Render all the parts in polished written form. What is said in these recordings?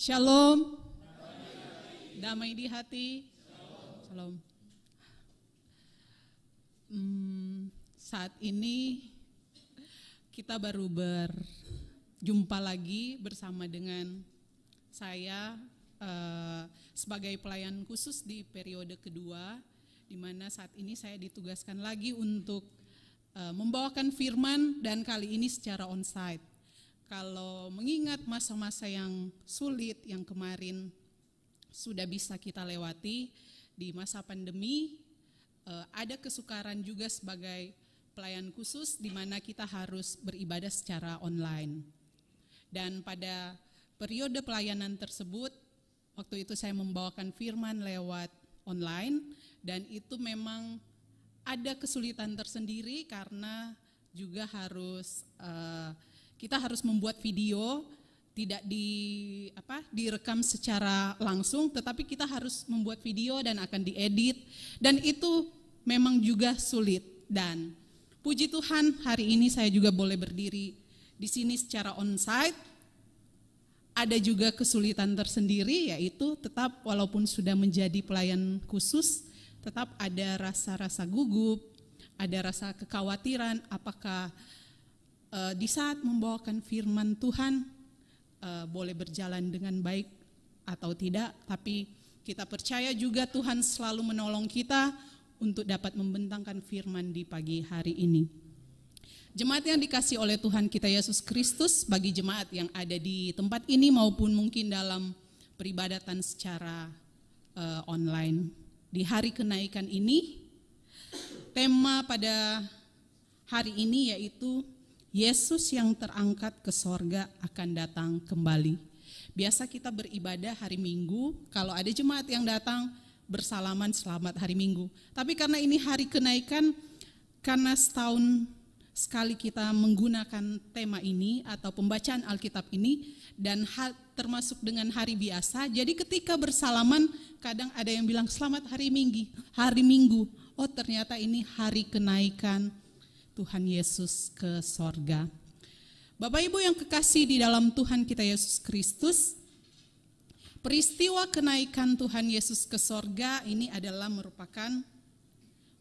Shalom. Damai di hati. Shalom. Saat ini kita baru berjumpa lagi bersama dengan saya sebagai pelayan khusus di periode kedua, di mana saat ini saya ditugaskan lagi untuk membawakan firman dan kali ini secara onsite. Kalau mengingat masa-masa yang sulit yang kemarin sudah bisa kita lewati di masa pandemi, ada kesukaran juga sebagai pelayan khusus di mana kita harus beribadah secara online. Dan pada periode pelayanan tersebut, waktu itu saya membawakan firman lewat online dan itu memang ada kesulitan tersendiri karena juga harus kita harus membuat video, tidak direkam secara langsung, tetapi kita harus membuat video dan akan diedit, dan itu memang juga sulit. Dan puji Tuhan hari ini saya juga boleh berdiri di sini secara onsite. Ada juga kesulitan tersendiri, yaitu tetap walaupun sudah menjadi pelayan khusus, tetap ada rasa-rasa gugup, ada rasa kekhawatiran apakah di saat membawakan firman Tuhan boleh berjalan dengan baik atau tidak, tapi kita percaya juga Tuhan selalu menolong kita untuk dapat membentangkan firman di pagi hari ini. Jemaat yang dikasihi oleh Tuhan kita Yesus Kristus, bagi jemaat yang ada di tempat ini maupun mungkin dalam peribadatan secara online, di hari kenaikan ini, tema pada hari ini yaitu Yesus yang terangkat ke sorga akan datang kembali. Biasa kita beribadah hari Minggu, kalau ada jemaat yang datang bersalaman selamat hari Minggu. Tapi karena ini hari kenaikan, karena setahun sekali kita menggunakan tema ini atau pembacaan Alkitab ini, dan termasuk dengan hari biasa, jadi ketika bersalaman kadang ada yang bilang selamat hari Minggu. Oh ternyata ini hari kenaikan Tuhan Yesus ke sorga. Bapak Ibu yang kekasih di dalam Tuhan kita Yesus Kristus, peristiwa kenaikan Tuhan Yesus ke sorga ini adalah merupakan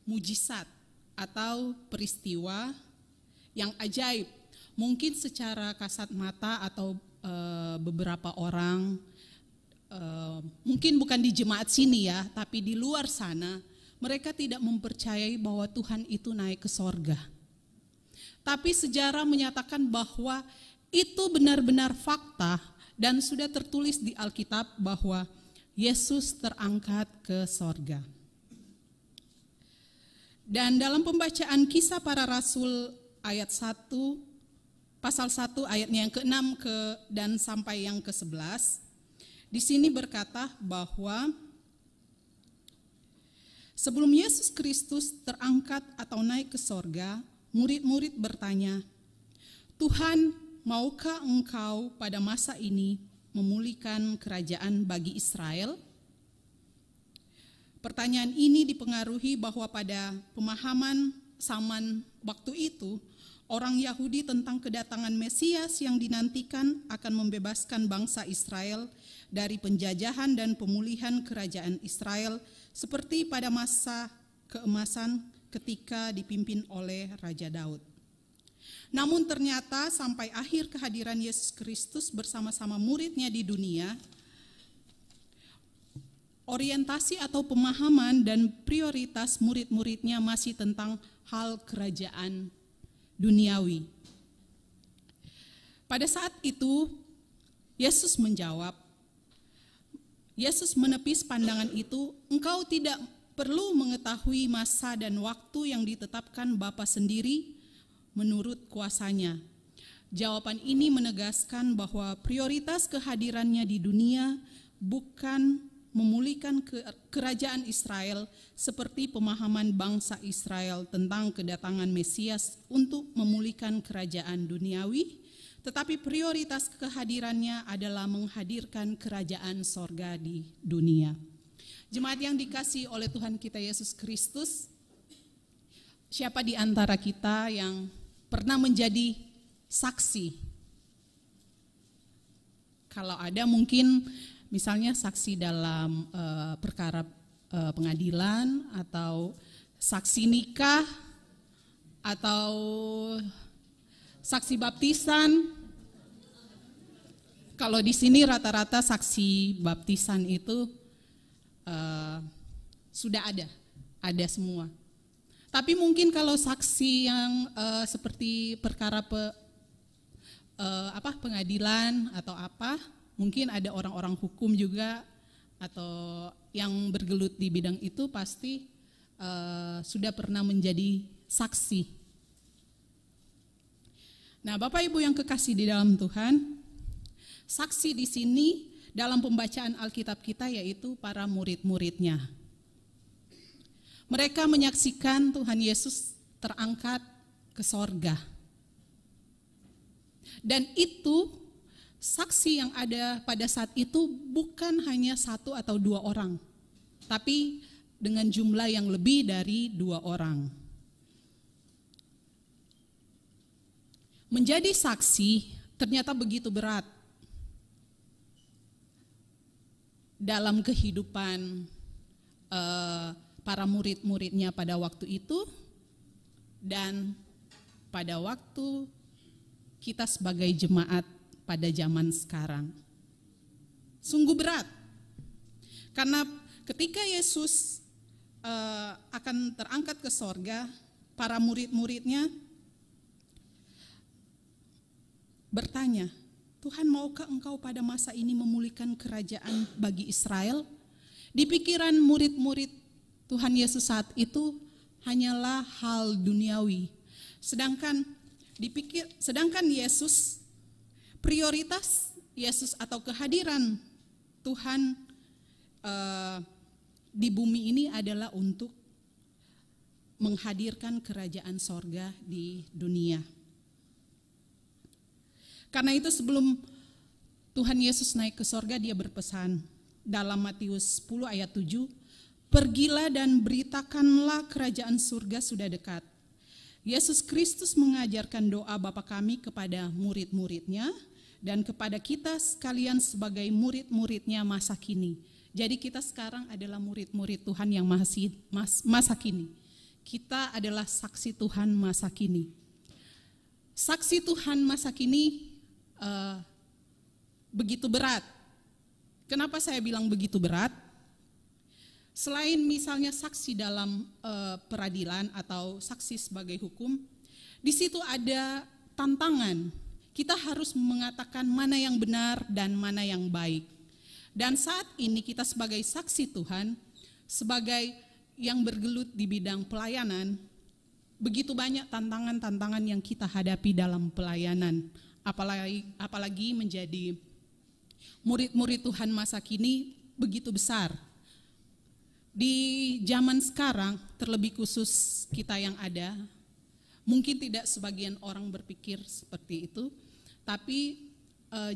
mujizat atau peristiwa yang ajaib. Mungkin secara kasat mata atau beberapa orang, mungkin bukan di jemaat sini ya, tapi di luar sana, mereka tidak mempercayai bahwa Tuhan itu naik ke sorga. Tapi sejarah menyatakan bahwa itu benar-benar fakta dan sudah tertulis di Alkitab bahwa Yesus terangkat ke sorga. Dan dalam pembacaan Kisah Para Rasul ayat 1, pasal 1 ayatnya yang ke-6 dan sampai yang ke-11, di sini berkata bahwa sebelum Yesus Kristus terangkat atau naik ke sorga, murid-murid bertanya, Tuhan, maukah Engkau pada masa ini memulihkan kerajaan bagi Israel? Pertanyaan ini dipengaruhi bahwa pada pemahaman zaman waktu itu, orang Yahudi tentang kedatangan Mesias yang dinantikan akan membebaskan bangsa Israel dari penjajahan dan pemulihan kerajaan Israel seperti pada masa keemasan ketika dipimpin oleh Raja Daud. Namun ternyata sampai akhir kehadiran Yesus Kristus bersama-sama muridnya di dunia, orientasi atau pemahaman dan prioritas murid-muridnya masih tentang hal kerajaan duniawi. Pada saat itu, Yesus menjawab, Yesus menepis pandangan itu, engkau tidak perlu mengetahui masa dan waktu yang ditetapkan Bapa sendiri menurut kuasanya. Jawaban ini menegaskan bahwa prioritas kehadirannya di dunia bukan memulihkan kerajaan Israel seperti pemahaman bangsa Israel tentang kedatangan Mesias untuk memulihkan kerajaan duniawi, tetapi prioritas kehadirannya adalah menghadirkan kerajaan sorga di dunia. Jemaat yang dikasihi oleh Tuhan kita Yesus Kristus, siapa di antara kita yang pernah menjadi saksi Kalau ada mungkin misalnya saksi dalam perkara pengadilan atau saksi nikah atau saksi baptisan. Kalau di sini rata-rata saksi baptisan itu sudah ada semua. Tapi mungkin kalau saksi yang seperti perkara pengadilan atau apa, mungkin ada orang-orang hukum juga atau yang bergelut di bidang itu pasti sudah pernah menjadi saksi. Nah, Bapak Ibu yang kekasih di dalam Tuhan, saksi di sini dalam pembacaan Alkitab kita yaitu para murid-muridnya. Mereka menyaksikan Tuhan Yesus terangkat ke sorga. Dan itu saksi yang ada pada saat itu bukan hanya 1 atau 2 orang, tapi dengan jumlah yang lebih dari 2 orang. Menjadi saksi ternyata begitu berat dalam kehidupan para murid-muridnya pada waktu itu dan pada waktu kita sebagai jemaat pada zaman sekarang. Sungguh berat, karena ketika Yesus akan terangkat ke sorga, para murid-muridnya bertanya, Tuhan, maukah engkau pada masa ini memulihkan kerajaan bagi Israel? Di pikiran murid-murid Tuhan Yesus saat itu hanyalah hal duniawi. Sedangkan Yesus, prioritas Yesus atau kehadiran Tuhan di bumi ini adalah untuk menghadirkan kerajaan sorga di dunia. Karena itu sebelum Tuhan Yesus naik ke sorga, dia berpesan dalam Matius 10 ayat 7, pergilah dan beritakanlah kerajaan surga sudah dekat. Yesus Kristus mengajarkan doa Bapa kami kepada murid-muridnya dan kepada kita sekalian sebagai murid-muridnya masa kini. Jadi kita sekarang adalah murid-murid Tuhan yang masa kini. Kita adalah saksi Tuhan masa kini. Saksi Tuhan masa kini begitu berat. Kenapa saya bilang begitu berat? Selain misalnya saksi dalam peradilan atau saksi sebagai hukum, di situ ada tantangan. Kita harus mengatakan mana yang benar dan mana yang baik. Dan saat ini kita sebagai saksi Tuhan, sebagai yang bergelut di bidang pelayanan, begitu banyak tantangan-tantangan yang kita hadapi dalam pelayanan. Apalagi menjadi murid-murid Tuhan masa kini begitu besar. Di zaman sekarang, terlebih khusus kita yang ada, mungkin tidak sebagian orang berpikir seperti itu, tapi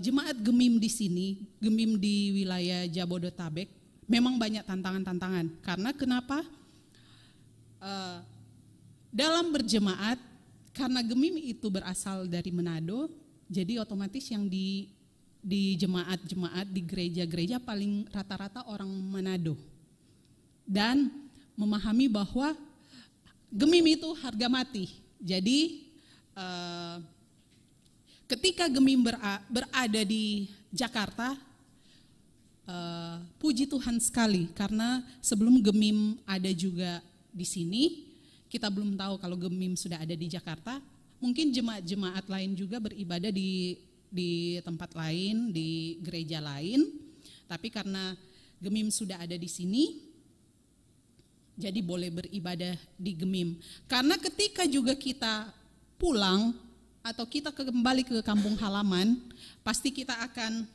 jemaat Gemim di sini, Gemim di wilayah Jabodetabek, memang banyak tantangan-tantangan. Karena kenapa? Dalam berjemaat, karena Gemim itu berasal dari Manado, jadi otomatis yang di jemaat-jemaat, di gereja-gereja paling rata-rata orang Manado. Dan memahami bahwa Gemim itu harga mati. Jadi ketika Gemim berada di Jakarta, puji Tuhan sekali karena sebelum Gemim ada juga di sini, kita belum tahu kalau Gemim sudah ada di Jakarta. Mungkin jemaat-jemaat lain juga beribadah di tempat lain, di gereja lain. Tapi karena Gemim sudah ada di sini, jadi boleh beribadah di Gemim. Karena ketika juga kita pulang atau kita kembali ke kampung halaman, pasti kita akan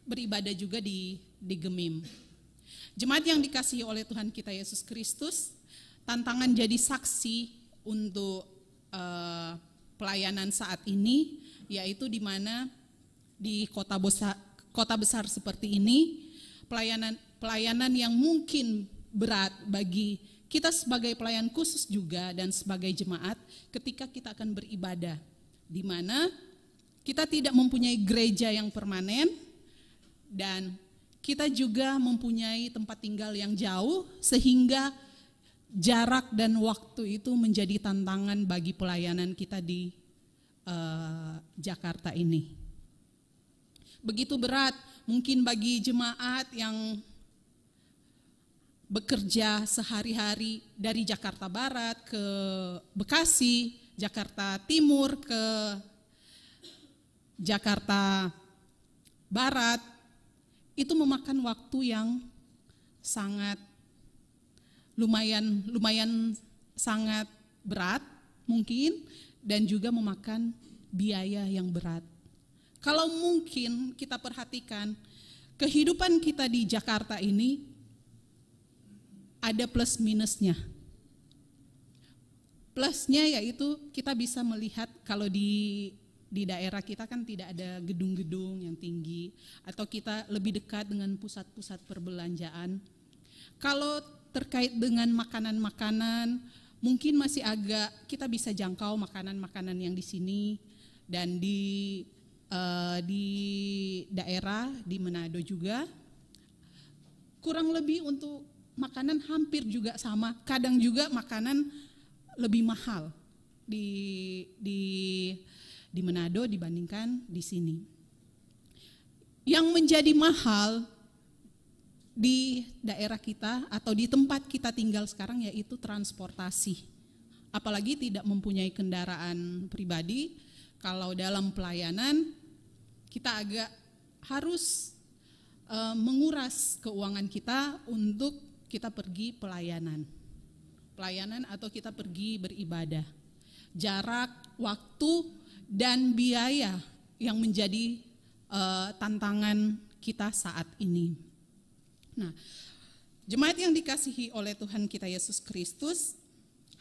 beribadah juga di Gemim. Jemaat yang dikasihi oleh Tuhan kita Yesus Kristus, tantangan jadi saksi untuk pelayanan saat ini, yaitu di mana di kota besar seperti ini, pelayanan yang mungkin berat bagi kita sebagai pelayan khusus juga dan sebagai jemaat ketika kita akan beribadah, di mana kita tidak mempunyai gereja yang permanen, dan kita juga mempunyai tempat tinggal yang jauh, sehingga jarak dan waktu itu menjadi tantangan bagi pelayanan kita di Jakarta ini. Begitu berat mungkin bagi jemaat yang bekerja sehari-hari dari Jakarta Barat ke Bekasi, Jakarta Timur ke Jakarta Barat, itu memakan waktu yang sangat lumayan sangat berat mungkin, dan juga memakan biaya yang berat. Kalau mungkin kita perhatikan kehidupan kita di Jakarta ini ada plus minusnya. Plusnya yaitu kita bisa melihat kalau di daerah kita kan tidak ada gedung-gedung yang tinggi, atau kita lebih dekat dengan pusat-pusat perbelanjaan. Kalau terkait dengan makanan-makanan, mungkin masih agak kita bisa jangkau makanan-makanan yang di sini, dan di daerah di Manado juga kurang lebih untuk makanan hampir juga sama. Kadang juga makanan lebih mahal di Manado dibandingkan di sini. Yang menjadi mahal di daerah kita atau di tempat kita tinggal sekarang yaitu transportasi. Apalagi tidak mempunyai kendaraan pribadi, kalau dalam pelayanan kita agak harus menguras keuangan kita untuk kita pergi pelayanan atau kita pergi beribadah. Jarak, waktu, dan biaya yang menjadi tantangan kita saat ini. Nah, jemaat yang dikasihi oleh Tuhan kita Yesus Kristus,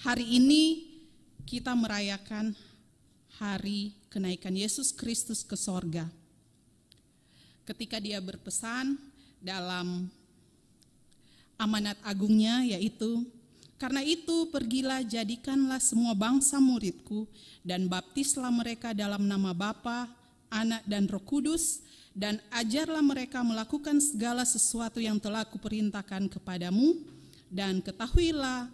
hari ini kita merayakan hari kenaikan Yesus Kristus ke sorga. Ketika dia berpesan dalam amanat agungnya, yaitu, "Karena itu pergilah, jadikanlah semua bangsa muridku, dan baptislah mereka dalam nama Bapa, Anak, dan Roh Kudus, dan ajarlah mereka melakukan segala sesuatu yang telah kuperintahkan kepadamu, dan ketahuilah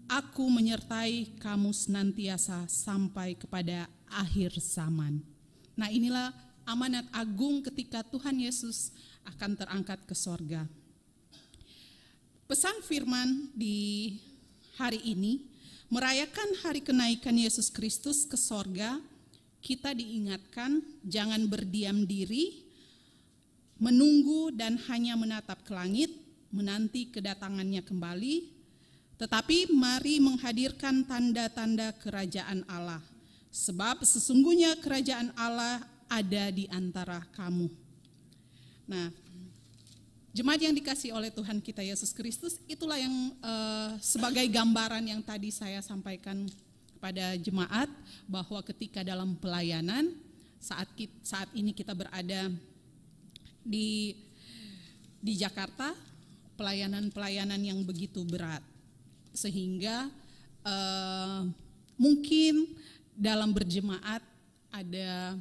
aku menyertai kamu senantiasa sampai kepada akhir zaman." Nah, inilah amanat agung ketika Tuhan Yesus akan terangkat ke sorga. Pesan firman di hari ini, merayakan hari kenaikan Yesus Kristus ke sorga, kita diingatkan jangan berdiam diri, menunggu dan hanya menatap ke langit, menanti kedatangannya kembali, tetapi mari menghadirkan tanda-tanda kerajaan Allah, sebab sesungguhnya kerajaan Allah ada di antara kamu. Nah, jemaat yang dikasihi oleh Tuhan kita Yesus Kristus, itulah yang sebagai gambaran yang tadi saya sampaikan kepada jemaat, bahwa ketika dalam pelayanan, saat ini kita berada di Jakarta, pelayanan-pelayanan yang begitu berat, sehingga mungkin dalam berjemaat ada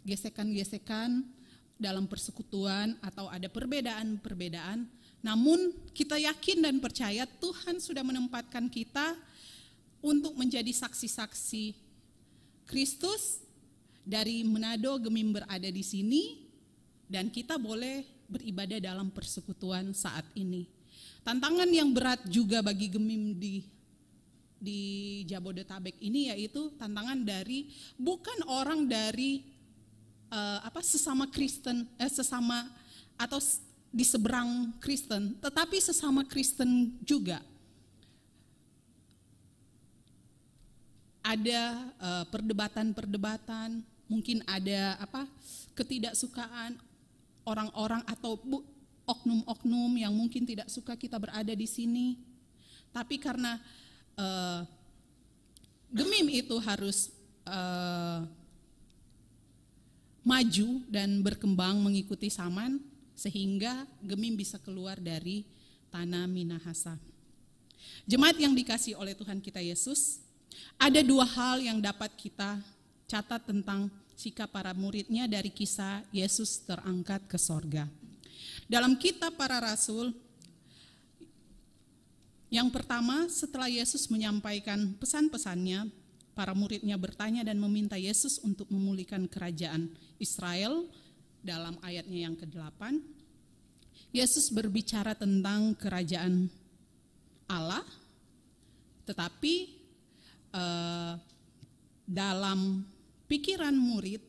gesekan-gesekan dalam persekutuan, atau ada perbedaan-perbedaan, namun kita yakin dan percaya Tuhan sudah menempatkan kita untuk menjadi saksi-saksi Kristus. Dari Manado, Gemim berada di sini, dan kita boleh beribadah dalam persekutuan saat ini. Tantangan yang berat juga bagi Gemim di Jabodetabek ini, yaitu tantangan dari bukan orang dari sesama Kristen, sesama atau di seberang Kristen, tetapi sesama Kristen juga. Ada perdebatan-perdebatan, mungkin ada ketidaksukaan orang-orang atau oknum-oknum yang mungkin tidak suka kita berada di sini. Tapi karena Gemim itu harus maju dan berkembang mengikuti zaman, sehingga Gemim bisa keluar dari tanah Minahasa. Jemaat yang dikasihi oleh Tuhan kita Yesus, ada dua hal yang dapat kita catat tentang sikap para muridnya dari kisah Yesus terangkat ke sorga. Dalam kitab para rasul, yang pertama setelah Yesus menyampaikan pesan-pesannya, para muridnya bertanya dan meminta Yesus untuk memulihkan kerajaan Israel. Dalam ayatnya yang ke-8, Yesus berbicara tentang kerajaan Allah, tetapi dalam pikiran murid,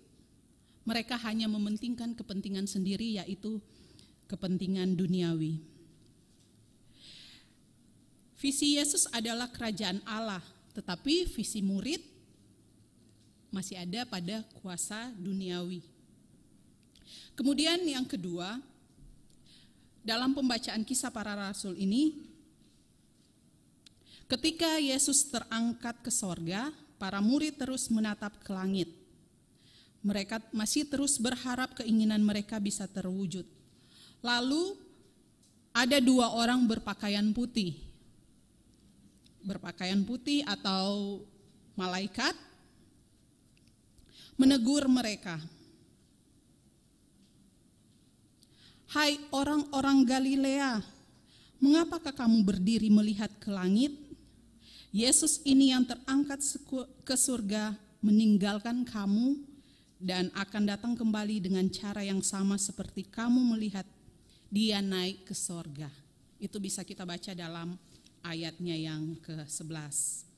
mereka hanya mementingkan kepentingan sendiri, yaitu kepentingan duniawi. Visi Yesus adalah kerajaan Allah, tetapi visi murid masih ada pada kuasa duniawi. Kemudian yang kedua, dalam pembacaan kisah para rasul ini, ketika Yesus terangkat ke sorga, para murid terus menatap ke langit. Mereka masih terus berharap keinginan mereka bisa terwujud. Lalu ada dua orang berpakaian putih. Berpakaian putih atau malaikat menegur mereka. Hai orang-orang Galilea, mengapakah kamu berdiri melihat ke langit? Yesus ini yang terangkat ke surga meninggalkan kamu dan akan datang kembali dengan cara yang sama seperti kamu melihat dia naik ke sorga. Itu bisa kita baca dalam ayatnya yang ke-11.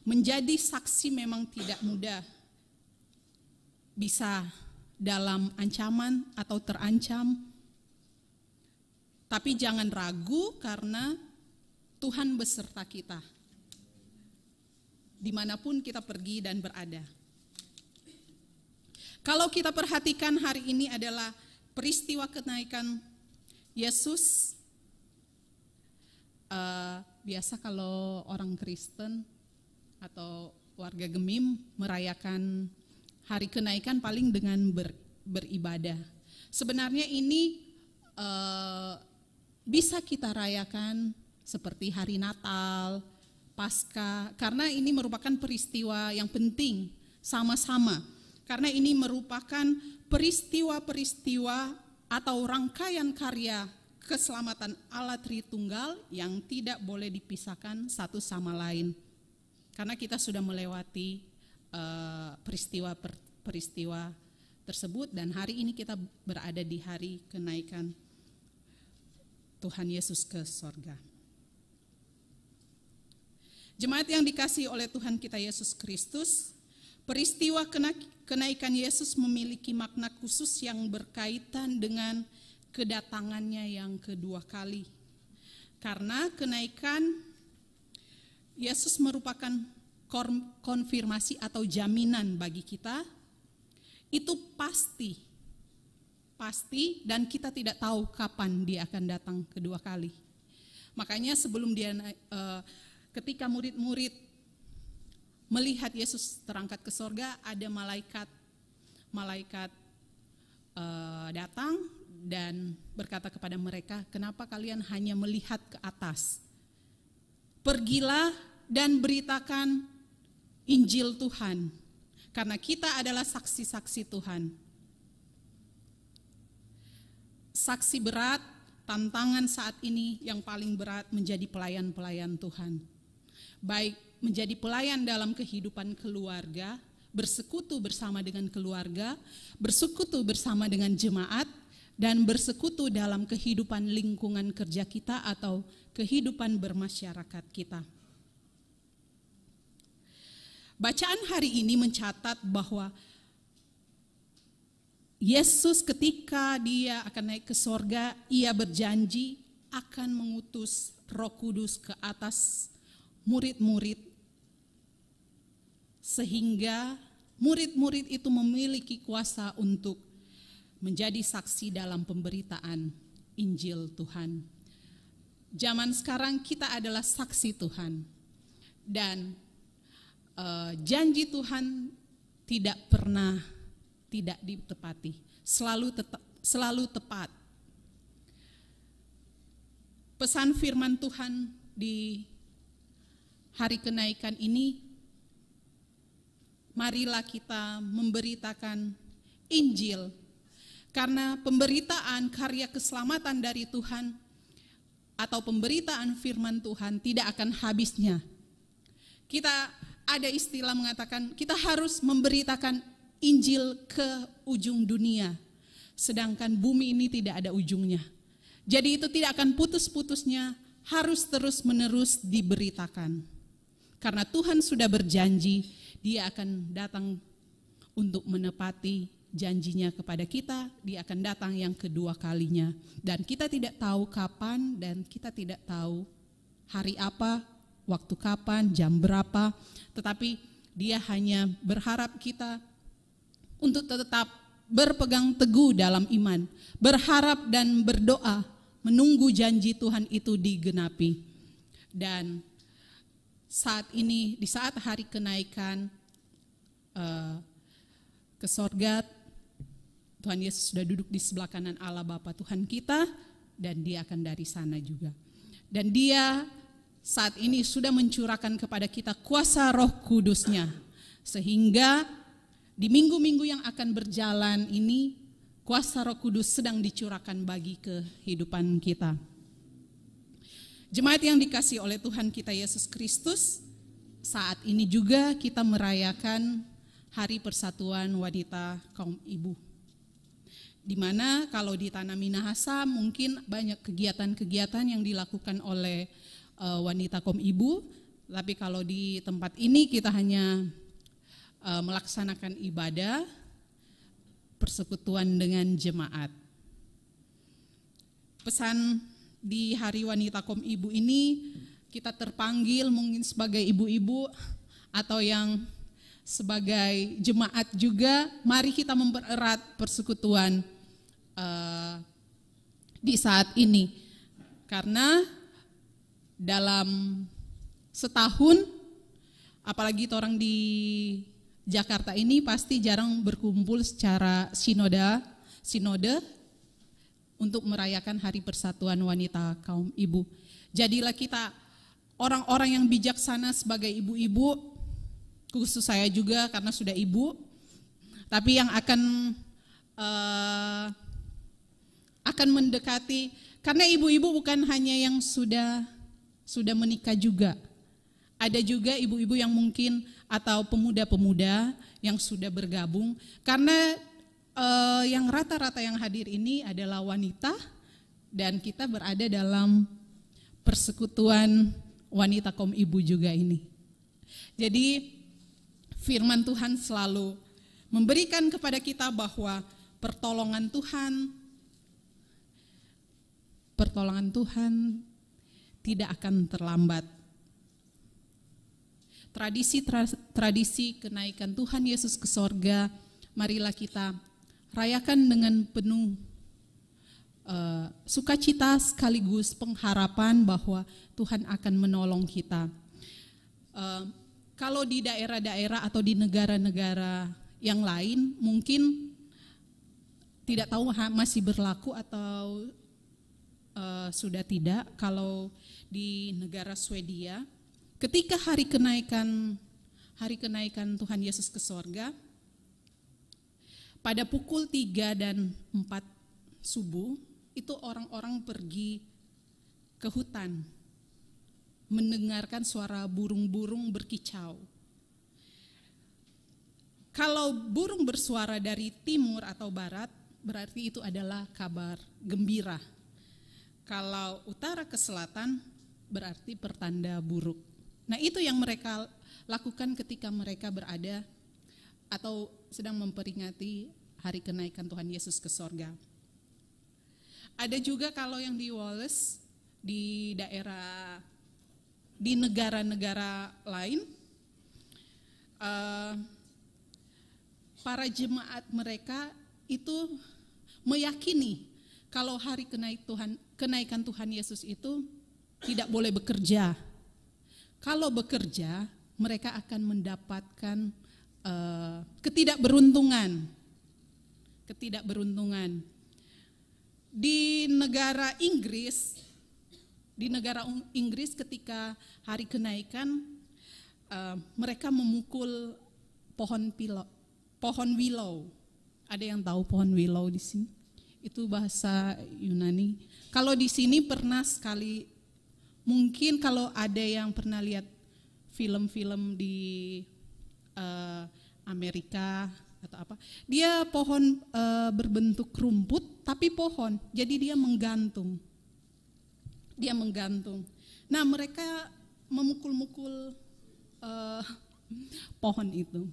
Menjadi saksi memang tidak mudah. Bisa dalam ancaman atau terancam, tapi jangan ragu karena Tuhan beserta kita dimanapun kita pergi dan berada. Kalau kita perhatikan hari ini adalah peristiwa kenaikan Yesus. Biasa kalau orang Kristen atau warga Gemim merayakan hari kenaikan paling dengan beribadah. Sebenarnya ini bisa kita rayakan seperti hari Natal, Paskah, karena ini merupakan peristiwa yang penting sama-sama. Karena ini merupakan peristiwa-peristiwa atau rangkaian karya keselamatan Allah Tritunggal yang tidak boleh dipisahkan satu sama lain. Karena kita sudah melewati peristiwa tersebut dan hari ini kita berada di hari kenaikan Tuhan Yesus ke sorga. Jemaat yang dikasihi oleh Tuhan kita Yesus Kristus, peristiwa kenaikan Yesus memiliki makna khusus yang berkaitan dengan kedatangannya yang kedua kali. Karena kenaikan Yesus merupakan konfirmasi atau jaminan bagi kita, itu pasti dan kita tidak tahu kapan dia akan datang kedua kali. Makanya sebelum dia ketika murid-murid melihat Yesus terangkat ke sorga, ada malaikat datang dan berkata kepada mereka, kenapa kalian hanya melihat ke atas? Pergilah dan beritakan Injil Tuhan, karena kita adalah saksi-saksi Tuhan. Saksi berat, tantangan saat ini yang paling berat menjadi pelayan-pelayan Tuhan. Baik menjadi pelayan dalam kehidupan keluarga, bersekutu bersama dengan keluarga, bersekutu bersama dengan jemaat, dan bersekutu dalam kehidupan lingkungan kerja kita atau kehidupan bermasyarakat kita. Bacaan hari ini mencatat bahwa Yesus ketika dia akan naik ke sorga, ia berjanji akan mengutus Roh Kudus ke atas murid-murid, sehingga murid-murid itu memiliki kuasa untuk menjadi saksi dalam pemberitaan Injil Tuhan. Zaman sekarang kita adalah saksi Tuhan, dan janji Tuhan tidak pernah tidak ditepati, selalu tepat. Pesan firman Tuhan di hari kenaikan ini marilah kita memberitakan Injil. Karena pemberitaan karya keselamatan dari Tuhan atau pemberitaan firman Tuhan tidak akan habisnya. Kita ada istilah mengatakan kita harus memberitakan Injil ke ujung dunia. Sedangkan bumi ini tidak ada ujungnya. Jadi itu tidak akan putus-putusnya, harus terus-menerus diberitakan. Karena Tuhan sudah berjanji, Dia akan datang untuk menepati janjinya kepada kita. Dia akan datang yang kedua kalinya. Dan kita tidak tahu kapan dan kita tidak tahu hari apa, waktu kapan, jam berapa. Tetapi Dia hanya berharap kita untuk tetap berpegang teguh dalam iman. Berharap dan berdoa menunggu janji Tuhan itu digenapi. Dan saat ini, di saat hari kenaikan ke sorga, Tuhan Yesus sudah duduk di sebelah kanan Allah Bapa Tuhan kita, dan Dia akan dari sana juga. Dan Dia saat ini sudah mencurahkan kepada kita kuasa Roh Kudus-Nya, sehingga di minggu-minggu yang akan berjalan ini, kuasa Roh Kudus sedang dicurahkan bagi kehidupan kita. Jemaat yang dikasihi oleh Tuhan kita Yesus Kristus, saat ini juga kita merayakan Hari Persatuan Wanita Kaum Ibu. Di mana kalau di Tanah Minahasa mungkin banyak kegiatan-kegiatan yang dilakukan oleh wanita kaum ibu, tapi kalau di tempat ini kita hanya melaksanakan ibadah, persekutuan dengan jemaat. Pesan di Hari Wanita Kaum Ibu ini, kita terpanggil mungkin sebagai ibu-ibu atau yang sebagai jemaat juga, mari kita mempererat persekutuan di saat ini. Karena dalam setahun, apalagi orang di Jakarta ini pasti jarang berkumpul secara sinode untuk merayakan Hari Persatuan Wanita Kaum Ibu. Jadilah kita orang-orang yang bijaksana sebagai ibu-ibu, khusus saya juga karena sudah ibu, tapi yang akan mendekati, karena ibu-ibu bukan hanya yang sudah menikah juga. Ada juga ibu-ibu yang mungkin atau pemuda-pemuda yang sudah bergabung, karena yang rata-rata yang hadir ini adalah wanita, dan kita berada dalam persekutuan wanita kaum ibu juga ini. Jadi firman Tuhan selalu memberikan kepada kita bahwa pertolongan Tuhan tidak akan terlambat. Tradisi kenaikan Tuhan Yesus ke sorga, marilah kita rayakan dengan penuh sukacita sekaligus pengharapan bahwa Tuhan akan menolong kita. Kalau di daerah-daerah atau di negara-negara yang lain mungkin tidak tahu masih berlaku atau sudah tidak. Kalau di negara Swedia, ketika hari kenaikan Tuhan Yesus ke sorga, pada pukul 3 dan 4 subuh, itu orang-orang pergi ke hutan, mendengarkan suara burung-burung berkicau. Kalau burung bersuara dari timur atau barat, berarti itu adalah kabar gembira. Kalau utara ke selatan, berarti pertanda buruk. Nah, itu yang mereka lakukan ketika mereka berada atau sedang memperingati hari kenaikan Tuhan Yesus ke sorga. Ada juga kalau yang di Wales, di daerah, di negara-negara lain, para jemaat mereka itu meyakini kalau hari kenaikan Tuhan Yesus itu tidak boleh bekerja. Kalau bekerja, mereka akan mendapatkan ketidakberuntungan. Di negara Inggris ketika hari kenaikan, mereka memukul pohon willow. Ada yang tahu pohon willow di sini? Itu bahasa Yunani. Kalau di sini pernah sekali, mungkin kalau ada yang pernah lihat film-film di Amerika atau apa, dia pohon berbentuk rumput tapi pohon, jadi dia menggantung. Nah, mereka memukul-mukul pohon itu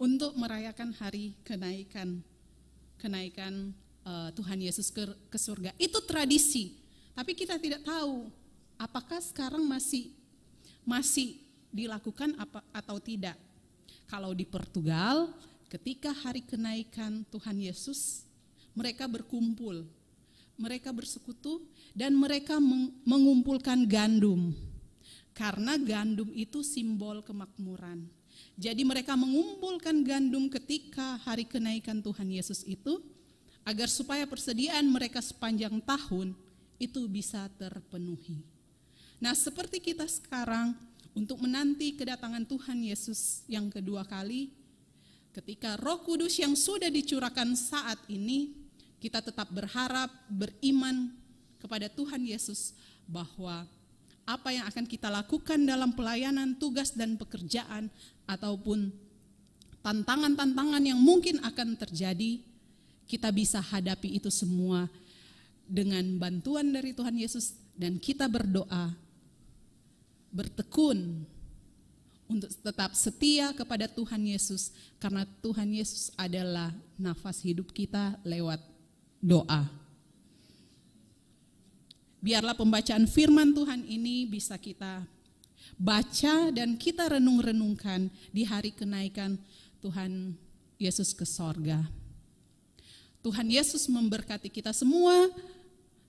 untuk merayakan hari kenaikan Tuhan Yesus ke surga. Itu tradisi, tapi kita tidak tahu apakah sekarang masih dilakukan atau tidak. Kalau di Portugal, ketika hari kenaikan Tuhan Yesus, mereka berkumpul, mereka bersekutu, dan mereka mengumpulkan gandum. Karena gandum itu simbol kemakmuran. Jadi mereka mengumpulkan gandum ketika hari kenaikan Tuhan Yesus itu, agar supaya persediaan mereka sepanjang tahun itu bisa terpenuhi. Nah, seperti kita sekarang, untuk menanti kedatangan Tuhan Yesus yang kedua kali, ketika Roh Kudus yang sudah dicurahkan saat ini, kita tetap berharap, beriman kepada Tuhan Yesus bahwa apa yang akan kita lakukan dalam pelayanan, tugas dan pekerjaan, ataupun tantangan-tantangan yang mungkin akan terjadi, kita bisa hadapi itu semua dengan bantuan dari Tuhan Yesus, dan kita berdoa, bertekun untuk tetap setia kepada Tuhan Yesus, karena Tuhan Yesus adalah nafas hidup kita lewat doa. Biarlah pembacaan firman Tuhan ini bisa kita baca dan kita renung-renungkan di hari kenaikan Tuhan Yesus ke sorga. Tuhan Yesus memberkati kita semua.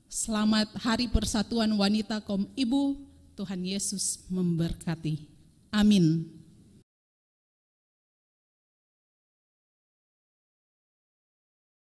Selamat Hari Persatuan Wanita Kaum Ibu. Tuhan Yesus memberkati. Amin.